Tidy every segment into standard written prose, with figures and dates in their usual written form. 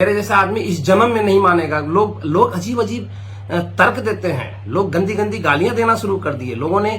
मेरे जैसा आदमी इस जन्म में नहीं मानेगा। लोग अजीब अजीब तर्क देते हैं, लोग गंदी गंदी गालियां देना शुरू कर दिए। लोगों ने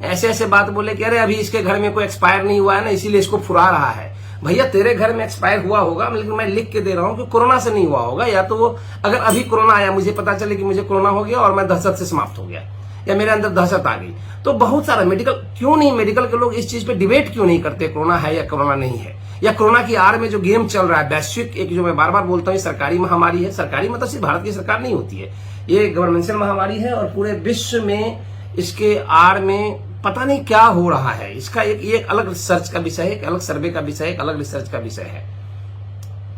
ऐसे ऐसे बात बोले कि अरे अभी इसके घर में कोई एक्सपायर नहीं हुआ है ना, इसीलिए इसको फुरा रहा है। भैया तेरे घर में एक्सपायर हुआ होगा, लेकिन मैं लिख के दे रहा हूं कि कोरोना से नहीं हुआ होगा। या तो वो अगर अभी कोरोना आया, मुझे पता चले कि मुझे कोरोना हो गया और मैं दहशत से समाप्त हो गया या मेरे अंदर दहशत आ गई, तो बहुत सारा मेडिकल के लोग इस चीज पे डिबेट क्यों नहीं करते, कोरोना है या कोरोना नहीं है। या कोरोना की आड़ में जो गेम चल रहा है वैश्विक, एक जो मैं बार बार बोलता हूँ सरकारी महामारी है। सरकारी मतलब सिर्फ भारत की सरकार नहीं होती है, ये गवर्नमेंटल महामारी है और पूरे विश्व में इसके आड़ में पता नहीं क्या हो रहा है। इसका एक अलग रिसर्च का विषय है, एक अलग सर्वे का विषय है, एक अलग रिसर्च का विषय है।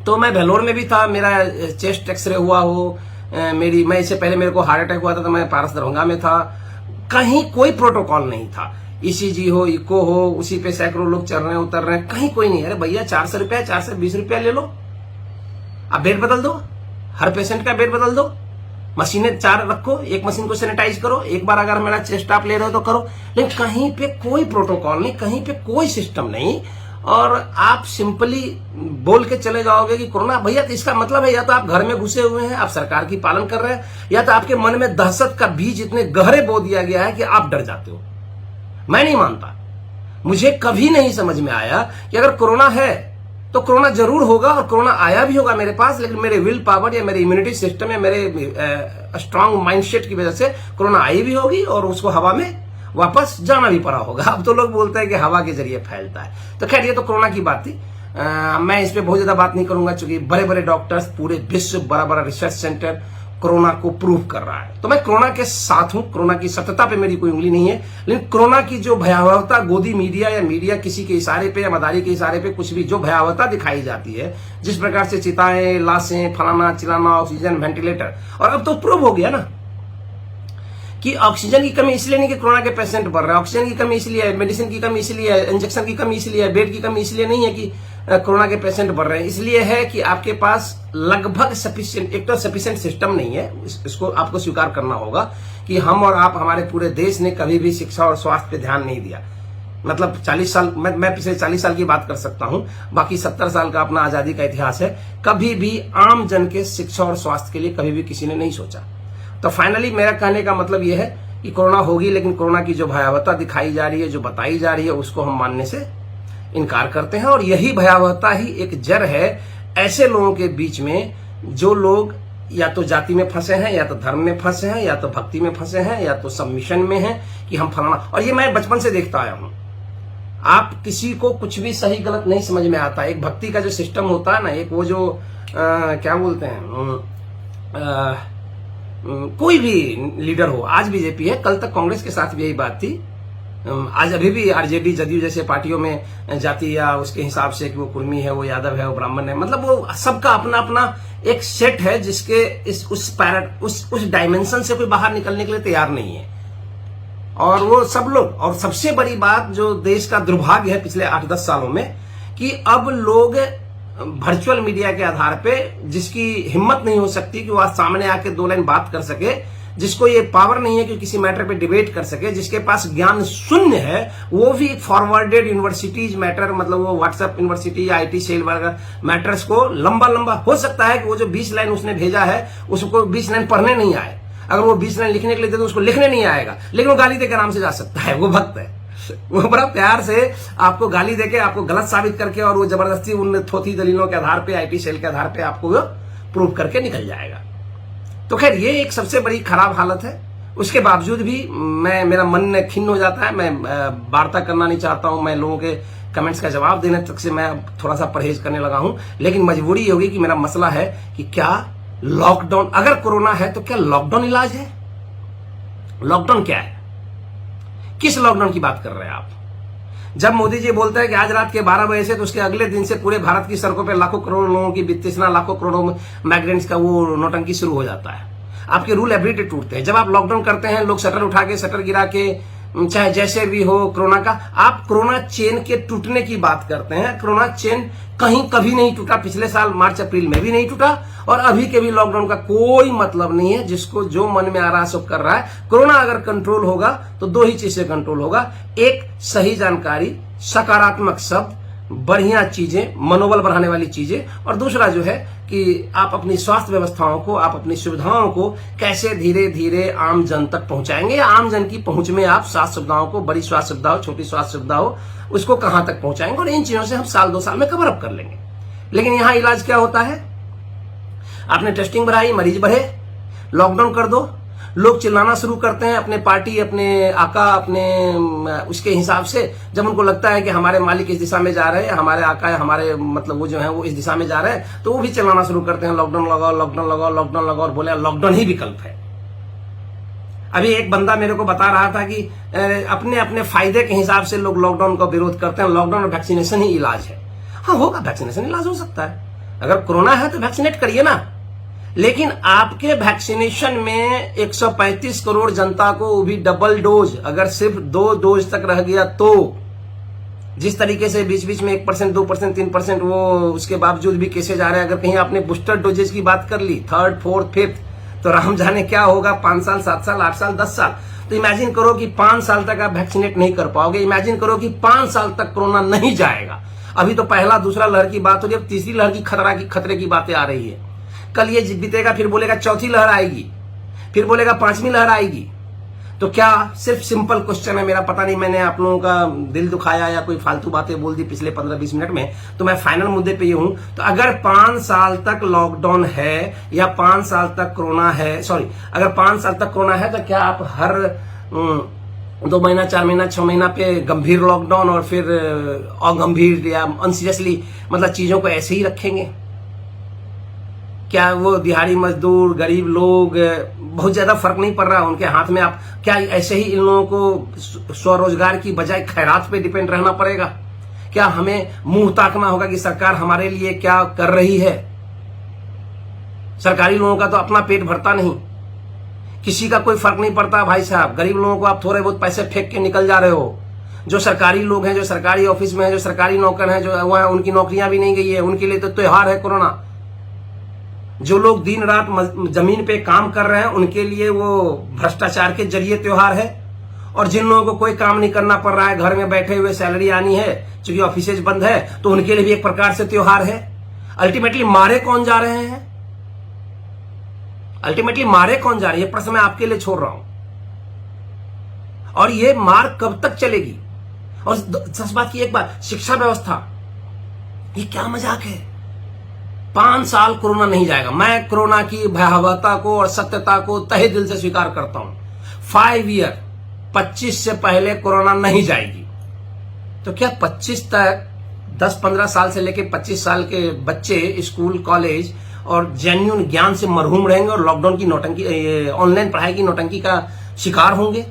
तो मैं बेलोर में भी था, मेरा चेस्ट एक्सरे हुआ हो, मैं इससे पहले मेरे को हार्ट अटैक हुआ था तो मैं पारस दरभंगा में था। कहीं कोई प्रोटोकॉल नहीं था, ईसीजी हो, इको हो, उसी पे सैकड़ों लोग चल रहे हैं उतर रहे हैं, कहीं कोई नहीं। अरे भैया 400 रुपया 420 रुपया ले लो, आप बेड बदल दो, हर पेशेंट का बेड बदल दो, मशीनें 4 रखो, एक मशीन को सैनिटाइज करो, एक बार अगर मेरा चेस्ट आप ले रहे हो तो करो। लेकिन कहीं पे कोई प्रोटोकॉल नहीं, कहीं पे कोई सिस्टम नहीं, और आप सिंपली बोल के चले जाओगे कि कोरोना। भैया इसका मतलब है या तो आप घर में घुसे हुए हैं, आप सरकार की पालन कर रहे हैं, या तो आपके मन में दहशत का बीज इतने गहरे बो दिया गया है कि आप डर जाते हो। मैं नहीं मानता, मुझे कभी नहीं समझ में आया कि अगर कोरोना है तो कोरोना जरूर होगा और कोरोना आया भी होगा मेरे पास, लेकिन मेरे विल पावर या मेरे इम्यूनिटी सिस्टम या मेरे स्ट्रांग माइंडसेट की वजह से कोरोना आई भी होगी और उसको हवा में वापस जाना भी पड़ा होगा। अब तो लोग बोलते हैं कि हवा के जरिए फैलता है। तो खैर ये तो कोरोना की बात थी, मैं इस पे बहुत ज्यादा बात नहीं करूंगा, क्योंकि बड़े बड़े डॉक्टर्स, पूरे विश्व बड़ा बड़ा रिसर्च सेंटर कोरोना को प्रूव कर रहा है। तो मैं कोरोना के साथ हूं, कोरोना की सत्यता पे मेरी कोई उंगली नहीं है, लेकिन कोरोना की जो भयावहता गोदी मीडिया या मीडिया किसी के इशारे पे या मदारी के इशारे पे कुछ भी जो भयावहता दिखाई जाती है, जिस प्रकार से चिताएं, लाशें, फलाना चिलाना, ऑक्सीजन, वेंटिलेटर, और अब तो प्रूव हो गया ना कि ऑक्सीजन की कमी इसलिए नहीं कि कोरोना के पेशेंट बढ़ रहे हैं, ऑक्सीजन की कमी इसलिए है, मेडिसिन की कमी इसलिए है, इंजेक्शन की कमी इसलिए है, बेड की कमी इसलिए नहीं है कि कोरोना के पेशेंट बढ़ रहे हैं। इसलिए है कि आपके पास लगभग सफिशिएंट, एक तो सफिशिएंट सिस्टम नहीं है, इसको आपको स्वीकार करना होगा कि हम और आप, हमारे पूरे देश ने कभी भी शिक्षा और स्वास्थ्य पे ध्यान नहीं दिया। मतलब 40 साल, मैं पिछले 40 साल की बात कर सकता हूं, बाकी 70 साल का अपना आजादी का इतिहास है, कभी भी आम जन के शिक्षा और स्वास्थ्य के लिए कभी भी किसी ने नहीं सोचा। तो फाइनली मेरा कहने का मतलब यह है कि कोरोना होगी, लेकिन कोरोना की जो भयावहता दिखाई जा रही है, जो बताई जा रही है, उसको हम मानने से इनकार करते हैं। और यही भयावहता ही एक जड़ है ऐसे लोगों के बीच में, जो लोग या तो जाति में फंसे हैं, या तो धर्म में फंसे हैं, या तो भक्ति में फंसे हैं, या तो सबमिशन में हैं कि हम फलाना। और ये मैं बचपन से देखता आया हूं, आप किसी को कुछ भी सही गलत नहीं समझ में आता। एक भक्ति का जो सिस्टम होता है ना, एक वो जो क्या बोलते हैं, कोई भी लीडर हो, आज बीजेपी है, कल तक कांग्रेस के साथ भी यही बात थी, आज अभी भी आरजेडी, जदयू जैसे पार्टियों में जाति या उसके हिसाब से कि वो कुर्मी है, वो यादव है, वो ब्राह्मण है, मतलब वो सबका अपना अपना एक सेट है जिसके उस डायमेंशन से कोई बाहर निकलने के लिए तैयार नहीं है। और वो सब लोग, और सबसे बड़ी बात जो देश का दुर्भाग्य है पिछले 8-10 सालों में, कि अब लोग वर्चुअल मीडिया के आधार पे, जिसकी हिम्मत नहीं हो सकती कि वो आज सामने आके 2 लाइन बात कर सके, जिसको ये पावर नहीं है कि किसी मैटर पे डिबेट कर सके, जिसके पास ज्ञान शून्य है, वो भी फॉरवर्डेड यूनिवर्सिटीज मैटर, मतलब वो व्हाट्सएप यूनिवर्सिटी या आईटी सेल वगैरह मैटर्स को लंबा हो सकता है कि वो जो 20 लाइन उसने भेजा है उसको 20 लाइन पढ़ने नहीं आए। अगर वो 20 लाइन लिखने के लिए दे तो उसको लिखने नहीं आएगा, लेकिन वो गाली देकर आराम से जा सकता है, वो भक्त है, वो बड़ा प्यार से आपको गाली देके, आपको गलत साबित करके, और वो जबरदस्ती उन थोथी दलीलों के आधार पे, आईटी सेल के आधार पे आपको वो प्रूव करके निकल जाएगा। तो खैर ये एक सबसे बड़ी खराब हालत है। उसके बावजूद भी मेरा मन खिन्न हो जाता है, मैं वार्ता करना नहीं चाहता हूं, मैं लोगों के कमेंट्स का जवाब देने तक से मैं थोड़ा सा परहेज करने लगा हूं, लेकिन मजबूरी होगी कि मेरा मसला है कि क्या लॉकडाउन, अगर कोरोना है तो क्या लॉकडाउन इलाज है? लॉकडाउन क्या है? किस लॉकडाउन की बात कर रहे हैं आप? जब मोदी जी बोलते हैं कि आज रात के 12 बजे से, तो उसके अगले दिन से पूरे भारत की सड़कों पे लाखों करोड़ लोगों की, वित्तीय लाखों करोड़ों माइग्रेंट्स का वो नौटंकी शुरू हो जाता है। आपके रूल एवरीडे टूटते हैं। जब आप लॉकडाउन करते हैं, लोग शटर उठा के, शटर गिरा के, चाहे जैसे भी हो कोरोना का, आप कोरोना चेन के टूटने की बात करते हैं। कोरोना चेन कहीं कभी नहीं टूटा, पिछले साल मार्च अप्रैल में भी नहीं टूटा, और अभी के भी लॉकडाउन का कोई मतलब नहीं है। जिसको जो मन में आ रहा है सब कर रहा है। कोरोना अगर कंट्रोल होगा तो 2 ही चीज से कंट्रोल होगा, एक सही जानकारी, सकारात्मक शब्द, बढ़िया चीजें, मनोबल बढ़ाने वाली चीजें, और दूसरा जो है कि कि आप अपनी स्वास्थ्य व्यवस्थाओं को, आप अपनी सुविधाओं को कैसे धीरे धीरे आम जन तक पहुंचाएंगे, या आम जन की पहुंच में आप स्वास्थ्य सुविधाओं को, बड़ी स्वास्थ्य सुविधाओं, छोटी स्वास्थ्य सुविधाओं, उसको कहां तक पहुंचाएंगे, और इन चीजों से हम साल 2 साल में कवर अप कर लेंगे। लेकिन यहां इलाज क्या होता है, आपने टेस्टिंग बढ़ाई, मरीज बढ़े, लॉकडाउन कर दो, लोग चिल्लाना शुरू करते हैं अपने पार्टी, अपने आका, अपने उसके हिसाब से। जब उनको लगता है कि हमारे मालिक इस दिशा में जा रहे हैं, हमारे आका, हमारे मतलब वो जो है वो इस दिशा में जा रहे हैं, तो वो भी चिल्लाना शुरू करते हैं, लॉकडाउन लगाओ, लॉकडाउन लगाओ, लॉकडाउन लगाओ, और बोले लॉकडाउन ही विकल्प है। अभी एक बंदा मेरे को बता रहा था कि अपने अपने फायदे के हिसाब से लोग लॉकडाउन का विरोध करते हैं, लॉकडाउन और वैक्सीनेशन ही इलाज है। हाँ होगा, वैक्सीनेशन इलाज हो सकता है। अगर कोरोना है तो वैक्सीनेट करिए ना, लेकिन आपके वैक्सीनेशन में 135 करोड़ जनता को, वो भी डबल डोज, अगर सिर्फ 2 डोज तक रह गया तो, जिस तरीके से बीच बीच में 1%, 2%, 3% वो उसके बावजूद भी केसेज आ रहे हैं, अगर कहीं आपने बूस्टर डोजेज की बात कर ली, 3rd, 4th, 5th, तो राम जाने क्या होगा 5 साल, 7 साल, 8 साल, 10 साल। तो इमेजिन करो कि 5 साल तक आप वैक्सीनेट नहीं कर पाओगे, इमेजिन करो कि 5 साल तक कोरोना नहीं जाएगा। अभी तो पहला दूसरा लहर की बात हो रही है, अब तीसरी लहर की खतरे की बातें आ रही है। कल ये बीतेगा, फिर बोलेगा चौथी लहर आएगी, फिर बोलेगा 5वीं लहर आएगी। तो क्या, सिर्फ सिंपल क्वेश्चन है मेरा, पता नहीं मैंने आप लोगों का दिल दुखाया या कोई फालतू बातें बोल दी पिछले 15-20 मिनट में, तो मैं फाइनल मुद्दे पे ये हूं। तो अगर 5 साल तक लॉकडाउन है या 5 साल तक कोरोना है, अगर 5 साल तक कोरोना है, तो क्या आप हर 2 महीना, 4 महीना, 6 महीना पे गंभीर लॉकडाउन और फिर अगंभीर या अनसीरियसली मतलब चीजों को ऐसे ही रखेंगे? क्या वो दिहाड़ी मजदूर, गरीब लोग, बहुत ज्यादा फर्क नहीं पड़ रहा उनके हाथ में, आप क्या ऐसे ही इन लोगों को स्वरोजगार की बजाय खैरात पे डिपेंड रहना पड़ेगा? क्या हमें मुंह ताकना होगा कि सरकार हमारे लिए क्या कर रही है? सरकारी लोगों का तो अपना पेट भरता नहीं, किसी का कोई फर्क नहीं पड़ता भाई साहब। गरीब लोगों को आप थोड़े बहुत पैसे फेंक के निकल जा रहे हो। जो सरकारी लोग हैं, जो सरकारी ऑफिस में है, जो सरकारी नौकर हैं, जो वहां उनकी नौकरियां भी नहीं गई है, उनके लिए तो त्योहार है कोरोना। जो लोग दिन रात जमीन पे काम कर रहे हैं, उनके लिए वो भ्रष्टाचार के जरिए त्योहार है। और जिन लोगों को कोई काम नहीं करना पड़ रहा है, घर में बैठे हुए सैलरी आनी है, क्योंकि ऑफिसेज बंद है, तो उनके लिए भी एक प्रकार से त्योहार है। अल्टीमेटली मारे कौन जा रहे हैं? अल्टीमेटली मारे कौन जा रहे हैं? ये प्रश्न मैं आपके लिए छोड़ रहा हूं। और ये मार कब तक चलेगी? और सच बात की एक बात, शिक्षा व्यवस्था, ये क्या मजाक है? 5 साल कोरोना नहीं जाएगा। मैं कोरोना की भयावहता को और सत्यता को तहे दिल से स्वीकार करता हूं। 5 ईयर, 25 से पहले कोरोना नहीं जाएगी। तो क्या 25 तक 10-15 साल से लेकर 25 साल के बच्चे स्कूल, कॉलेज और जेन्युइन ज्ञान से मरहूम रहेंगे और लॉकडाउन की नौटंकी, ऑनलाइन पढ़ाई की नौटंकी का शिकार होंगे?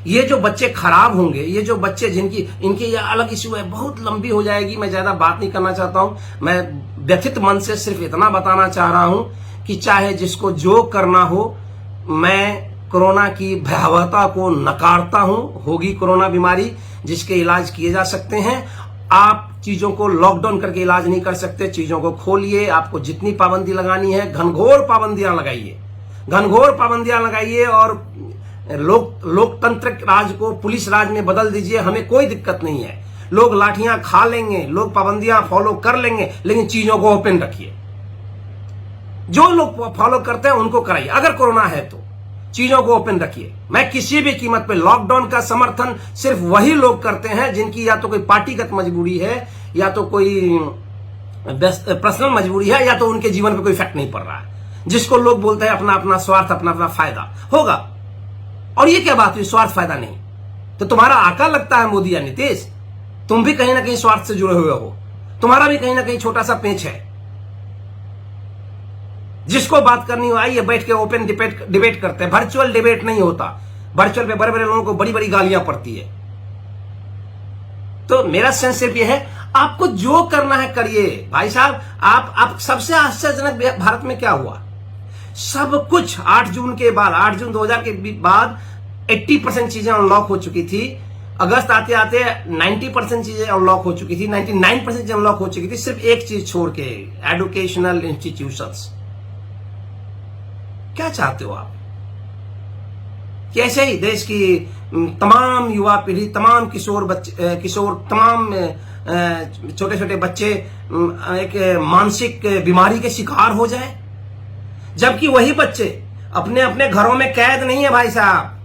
ये जो बच्चे खराब होंगे, ये जो बच्चे इनके ये अलग इश्यू है, बहुत लंबी हो जाएगी, मैं ज्यादा बात नहीं करना चाहता हूं। मैं व्यथित मन से सिर्फ इतना बताना चाह रहा हूं कि चाहे जिसको जो करना हो, मैं कोरोना की भयावहता को नकारता हूं। होगी कोरोना बीमारी जिसके इलाज किए जा सकते हैं। आप चीजों को लॉकडाउन करके इलाज नहीं कर सकते, चीजों को खोलिए। आपको जितनी पाबंदी लगानी है, घनघोर पाबंदियां लगाइए, घनघोर पाबंदियां लगाइए और लोकतंत्र राज को पुलिस राज में बदल दीजिए। हमें कोई दिक्कत नहीं है, लोग लाठियां खा लेंगे, लोग पाबंदियां फॉलो कर लेंगे, लेकिन चीजों को ओपन रखिए। जो लोग फॉलो करते हैं उनको कराइए। अगर कोरोना है तो चीजों को ओपन रखिए। मैं किसी भी कीमत पे लॉकडाउन का समर्थन सिर्फ वही लोग करते हैं जिनकी या तो कोई पार्टीगत मजबूरी है, या तो कोई पर्सनल मजबूरी है, या तो उनके जीवन पे कोई इफेक्ट नहीं पड़ रहा है, जिसको लोग बोलते हैं अपना अपना स्वार्थ, अपना अपना फायदा होगा। और ये क्या बात हुई, स्वार्थ फायदा नहीं? तो तुम्हारा आका लगता है मोदी या नीतीश, तुम भी कहीं ना कहीं स्वार्थ से जुड़े हुए हो, तुम्हारा भी कहीं ना कहीं छोटा सा पेंच है। जिसको बात करनी हो आइए, बैठ के ओपन डिबेट करते हैं। वर्चुअल डिबेट नहीं होता, वर्चुअल पे बड़े बड़े लोगों को बड़ी बड़ी गालियां पड़ती है। तो मेरा सेंस सिर्फ ये है, आपको जो करना है करिए भाई साहब। आप सबसे आश्चर्यजनक भारत में क्या हुआ, सब कुछ 8 जून के बाद, 8 जून 2000 के बाद 80% चीजें अनलॉक हो चुकी थी। अगस्त आते आते 90% चीजें अनलॉक हो चुकी थी, 99% चीजें अनलॉक हो चुकी थी, सिर्फ एक चीज छोड़ के, एजुकेशनल इंस्टीट्यूशंस। क्या चाहते हो आप? कैसे ही देश की तमाम युवा पीढ़ी, तमाम किशोर, तमाम छोटे छोटे बच्चे एक मानसिक बीमारी के शिकार हो जाए, जबकि वही बच्चे अपने अपने घरों में कैद नहीं है भाई साहब।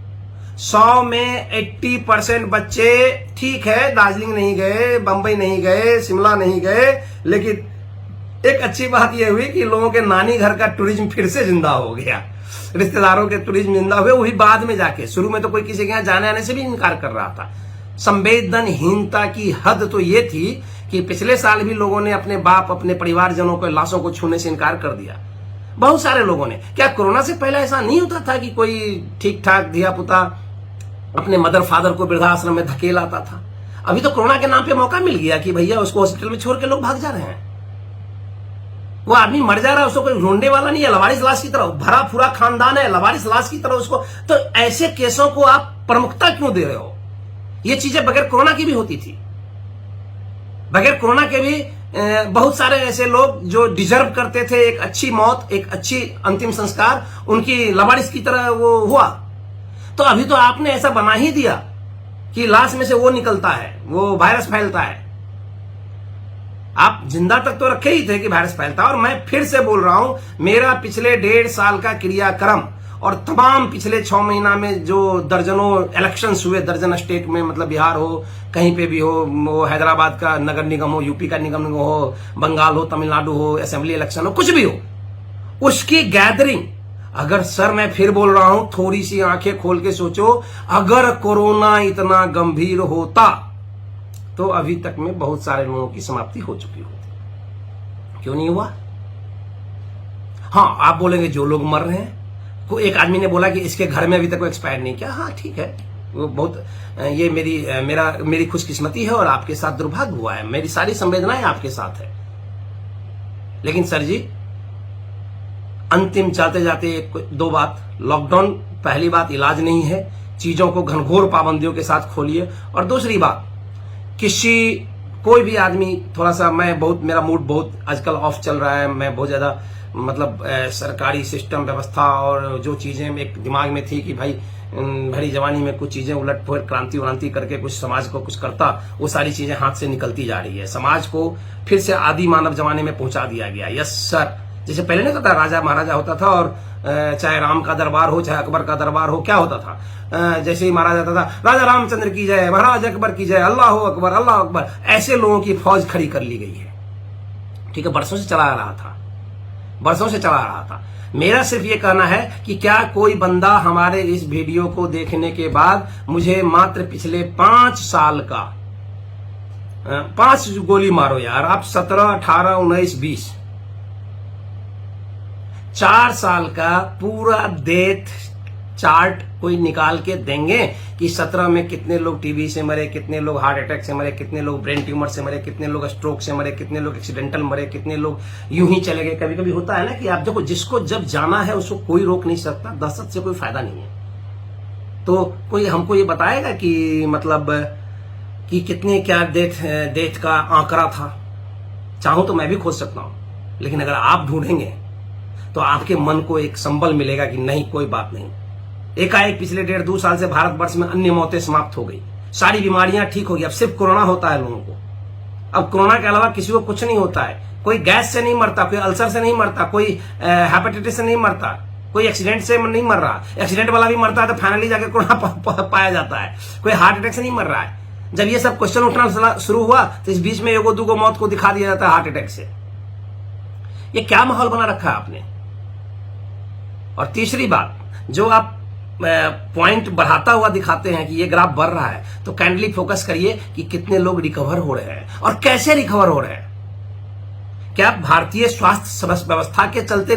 100 में 80% बच्चे ठीक है, दार्जिलिंग नहीं गए, बंबई नहीं गए, शिमला नहीं गए, लेकिन एक अच्छी बात यह हुई कि लोगों के नानी घर का टूरिज्म फिर से जिंदा हो गया, रिश्तेदारों के टूरिज्म जिंदा हुए, वही बाद में जाके। शुरू में तो कोई किसी के यहाँ जाने आने से भी इनकार कर रहा था। संवेदनहीनता की हद तो ये थी कि पिछले साल भी लोगों ने अपने बाप, अपने परिवारजनों को, लाशों को छूने से इनकार कर दिया, बहुत सारे लोगों ने। क्या कोरोना से पहले ऐसा नहीं होता था कि कोई ठीक ठाक धिया पुता अपने मदर फादर को वृद्धाश्रम में धकेल आता था? अभी तो कोरोना के नाम पे मौका मिल गया कि भैया उसको हॉस्पिटल में छोड़ के लोग भाग जा रहे हैं। वो आदमी मर जा रहा है, उसको कोई ढूंढने वाला नहीं है, लवारिस लाश की तरह भरा पूरा खानदान है, लवारिस लाश की तरह उसको। तो ऐसे केसों को आप प्रमुखता क्यों दे रहे हो? ये चीजें बगैर कोरोना की भी होती थी। बगैर कोरोना के भी बहुत सारे ऐसे लोग जो डिजर्व करते थे एक अच्छी मौत, एक अच्छी अंतिम संस्कार, उनकी लवारिस की तरह वो हुआ। तो अभी तो आपने ऐसा बना ही दिया कि लाश में से वो निकलता है, वो वायरस फैलता है। आप जिंदा तक तो रखे ही थे कि वायरस फैलता है। और मैं फिर से बोल रहा हूं, मेरा पिछले 1.5 साल का क्रियाक्रम और तमाम पिछले 6 महीना में जो दर्जनों इलेक्शंस हुए, दर्जन स्टेट में, मतलब बिहार हो, कहीं पे भी हो, वो हैदराबाद का नगर निगम हो, यूपी का निगम हो, बंगाल हो, तमिलनाडु हो, असेंबली इलेक्शन हो, कुछ भी हो, उसकी गैदरिंग। अगर सर मैं फिर बोल रहा हूं, थोड़ी सी आंखें खोल के सोचो, अगर कोरोना इतना गंभीर होता तो अभी तक में बहुत सारे लोगों की समाप्ति हो चुकी होती। क्यों नहीं हुआ? हाँ, आप बोलेंगे जो लोग मर रहे हैं। एक आदमी ने बोला कि इसके घर में अभी तक कोई एक्सपायर नहीं किया। हाँ ठीक है, वो बहुत, ये मेरी खुशकिस्मती है और आपके साथ दुर्भाग्य हुआ है, मेरी सारी संवेदनाएं आपके साथ है। लेकिन सर जी, अंतिम जाते जाते 2 बात, लॉकडाउन पहली बात इलाज नहीं है, चीजों को घनघोर पाबंदियों के साथ खोलिए। और दूसरी बात, कोई भी आदमी थोड़ा सा, मेरा मूड बहुत आजकल ऑफ चल रहा है। मैं बहुत ज्यादा मतलब सरकारी सिस्टम व्यवस्था और जो चीजें एक दिमाग में थी कि भाई भरी जवानी में कुछ चीजें उलट पुलट क्रांति करके कुछ समाज को कुछ करता, वो सारी चीजें हाथ से निकलती जा रही है। समाज को फिर से आदि मानव जमाने में पहुंचा दिया गया। यस सर, जैसे पहले नहीं होता था, राजा महाराजा होता था और चाहे राम का दरबार हो, चाहे अकबर का दरबार हो, क्या होता था, जैसे ही मारा जाता था, राजा रामचंद्र की जय, महाराज अकबर की जय, अल्लाह अकबर, अल्लाह अकबर, ऐसे लोगों की फौज खड़ी कर ली गई है। ठीक है, बरसों से चला रहा था। मेरा सिर्फ ये कहना है कि क्या कोई बंदा हमारे इस वीडियो को देखने के बाद मुझे मात्र पिछले 5 साल का 5 गोली मारो यार, आप 17, 18, 19, 20, 4 साल का पूरा डेथ चार्ट कोई निकाल के देंगे कि 17 में कितने लोग टीबी से मरे, कितने लोग हार्ट अटैक से मरे, कितने लोग ब्रेन ट्यूमर से मरे, कितने लोग स्ट्रोक से मरे, कितने लोग एक्सीडेंटल मरे, कितने लोग यूं ही चले गए। कभी कभी होता है ना कि आप देखो, जिसको जब जाना है उसको कोई रोक नहीं सकता, दहशत से कोई फायदा नहीं है। तो कोई हमको ये बताएगा कि मतलब कि कितने क्या डेथ का आंकड़ा था? चाहूं तो मैं भी खोज सकता हूं, लेकिन अगर आप ढूंढेंगे तो आपके मन को एक संबल मिलेगा कि नहीं, कोई बात नहीं, एकाएक पिछले 1.5-2 साल से भारतवर्ष में अन्य मौतें समाप्त हो गई, सारी बीमारियां ठीक हो गई। अब सिर्फ कोरोना होता है लोगों को, अब कोरोना के अलावा किसी को कुछ नहीं होता है। कोई गैस से नहीं मरता, कोई अल्सर से नहीं मरता, कोई हेपेटाइटिस से नहीं मरता, कोई एक्सीडेंट से नहीं मर रहा। एक्सीडेंट वाला भी मरता है तो फाइनली जाके कोरोना पाया जाता है। कोई हार्ट अटैक से नहीं मर रहा है। जब ये सब क्वेश्चन उठना शुरू हुआ तो इस बीच में 1-2 मौत को दिखा दिया जाता है हार्ट अटैक से। ये क्या माहौल बना रखा है आपने? और तीसरी बात, जो आप पॉइंट बढ़ाता हुआ दिखाते हैं कि ये ग्राफ बढ़ रहा है, तो काइंडली फोकस करिए कि कितने लोग रिकवर हो रहे हैं और कैसे रिकवर हो रहे हैं। क्या भारतीय स्वास्थ्य व्यवस्था के चलते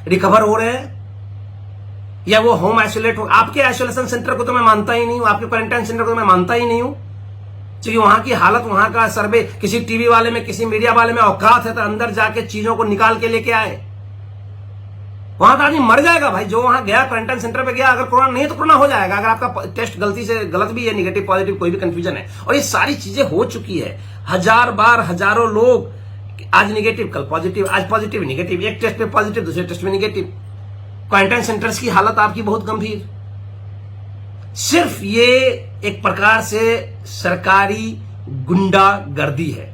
रिकवर हो रहे हैं, या वो होम आइसोलेट हो? आपके आइसोलेशन सेंटर को तो मैं मानता ही नहीं हूं, आपके क्वारंटाइन सेंटर को तो मैं मानता ही नहीं हूं, क्योंकि वहां की हालत, वहां का सर्वे, किसी टीवी वाले में, किसी मीडिया वाले में औकात है तो अंदर जाके चीजों को निकाल के लेके आए। वहां का आदमी मर जाएगा भाई, जो वहां गया, क्वारंटाइन सेंटर पे गया, अगर कोरोना नहीं है तो कोरोना हो जाएगा। अगर आपका टेस्ट गलती से गलत भी है, निगेटिव पॉजिटिव, कोई भी कंफ्यूजन है, और ये सारी चीजें हो चुकी है 1000 बार, हजारों लोग, आज निगेटिव कल पॉजिटिव, आज पॉजिटिव निगेटिव, एक टेस्ट पे पॉजिटिव दूसरे टेस्ट में निगेटिव। क्वारंटाइन सेंटर्स की हालत आपकी बहुत गंभीर। सिर्फ ये एक प्रकार से सरकारी गुंडागर्दी है।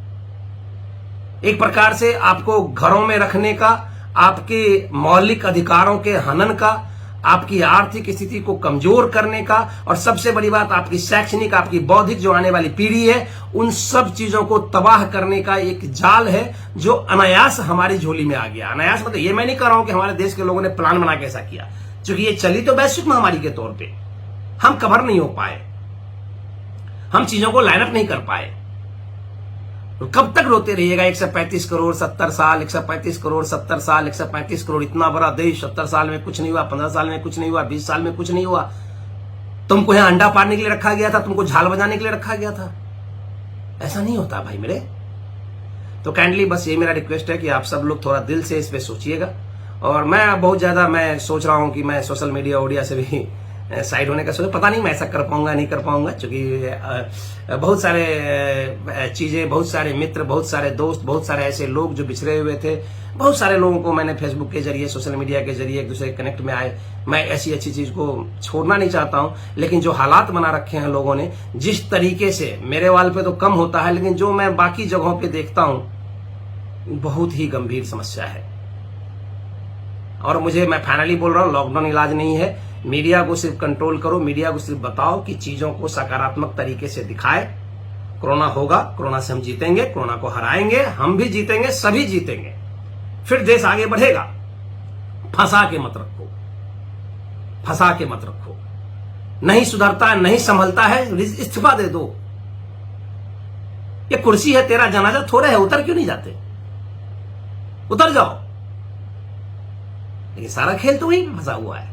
एक प्रकार से आपको घरों में रखने का, आपके मौलिक अधिकारों के हनन का, आपकी आर्थिक स्थिति को कमजोर करने का, और सबसे बड़ी बात आपकी शैक्षणिक, आपकी बौद्धिक जो आने वाली पीढ़ी है, उन सब चीजों को तबाह करने का एक जाल है जो अनायास हमारी झोली में आ गया। अनायास मतलब ये मैं नहीं कह रहा हूं कि हमारे देश के लोगों ने प्लान बना के ऐसा किया, क्योंकि ये चली तो वैश्विक महामारी के तौर पे, हम कवर नहीं हो पाए, हम चीजों को लाइनअप नहीं कर पाए। तो कब तक रोते रहिएगा 135 करोड़ 70 साल, 135 करोड़ 70 साल, 135 करोड़, इतना बड़ा देश, 70 साल में कुछ नहीं हुआ, 15 साल में कुछ नहीं हुआ, 20 साल में कुछ नहीं हुआ। तुमको यहां अंडा पाड़ने के लिए रखा गया था, तुमको झाल बजाने के लिए रखा गया था। ऐसा नहीं होता भाई मेरे। तो काइंडली बस ये मेरा रिक्वेस्ट है कि आप सब लोग थोड़ा दिल से इस पे सोचिएगा। और मैं बहुत ज्यादा मैं सोच रहा हूं कि मैं सोशल मीडिया ओडिया से भी साइड होने का सोच, पता नहीं मैं ऐसा कर पाऊंगा नहीं कर पाऊंगा, क्योंकि बहुत सारे चीजें, बहुत सारे मित्र, बहुत सारे दोस्त, बहुत सारे ऐसे लोग जो बिछड़े हुए थे, बहुत सारे लोगों को मैंने फेसबुक के जरिए, सोशल मीडिया के जरिए एक दूसरे कनेक्ट में आए। मैं ऐसी अच्छी चीज को छोड़ना नहीं चाहता हूं, लेकिन जो हालात बना रखे हैं लोगों ने, जिस तरीके से, मेरे वाल पे तो कम होता है, लेकिन जो मैं बाकी जगहों पे देखता हूं, बहुत ही गंभीर समस्या है। और मुझे, मैं फाइनली बोल रहा हूं, लॉकडाउन इलाज नहीं है। मीडिया को सिर्फ कंट्रोल करो, मीडिया को सिर्फ बताओ कि चीजों को सकारात्मक तरीके से दिखाए। कोरोना होगा, कोरोना से हम जीतेंगे, कोरोना को हराएंगे, हम भी जीतेंगे, सभी जीतेंगे, फिर देश आगे बढ़ेगा। फंसा के मत रखो, फंसा के मत रखो। नहीं सुधरता है, नहीं संभलता है, इस्तीफा दे दो। ये कुर्सी है, तेरा जनाजा थोड़े है, उतर क्यों नहीं जाते? उतर जाओ। लेकिन सारा खेल तो वहीं पे फंसा हुआ है।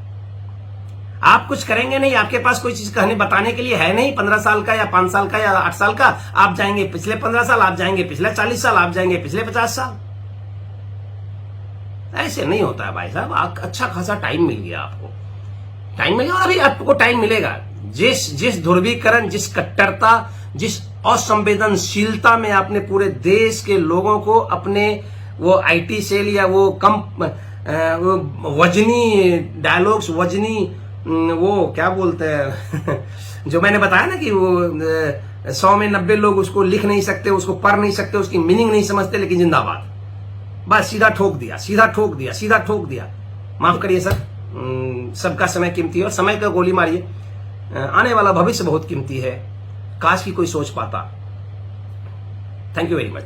आप कुछ करेंगे नहीं, आपके पास कोई चीज कहने बताने के लिए है नहीं। 15 साल का या 5 साल का या 8 साल का, आप जाएंगे पिछले 15 साल, आप जाएंगे पिछले 40 साल, आप जाएंगे पिछले 50 साल। ऐसे नहीं होता है भाई साहब। अच्छा खासा टाइम मिल गया आपको, टाइम मिल गया, और अभी आपको टाइम मिलेगा। जिस ध्रुवीकरण, जिस कट्टरता, जिस असंवेदनशीलता में आपने पूरे देश के लोगों को अपने वो IT सेल या वो वजनी डायलॉग्स, वजनी वो क्या बोलते हैं जो मैंने बताया ना कि वो 100 में 90 लोग उसको लिख नहीं सकते, उसको पढ़ नहीं सकते, उसकी मीनिंग नहीं समझते, लेकिन जिंदाबाद, बस सीधा ठोक दिया, सीधा ठोक दिया, सीधा ठोक दिया। माफ करिए सर, सबका समय कीमती है, और समय का गोली मारिए, आने वाला भविष्य बहुत कीमती है। काश की कोई सोच पाता। Thank you very much.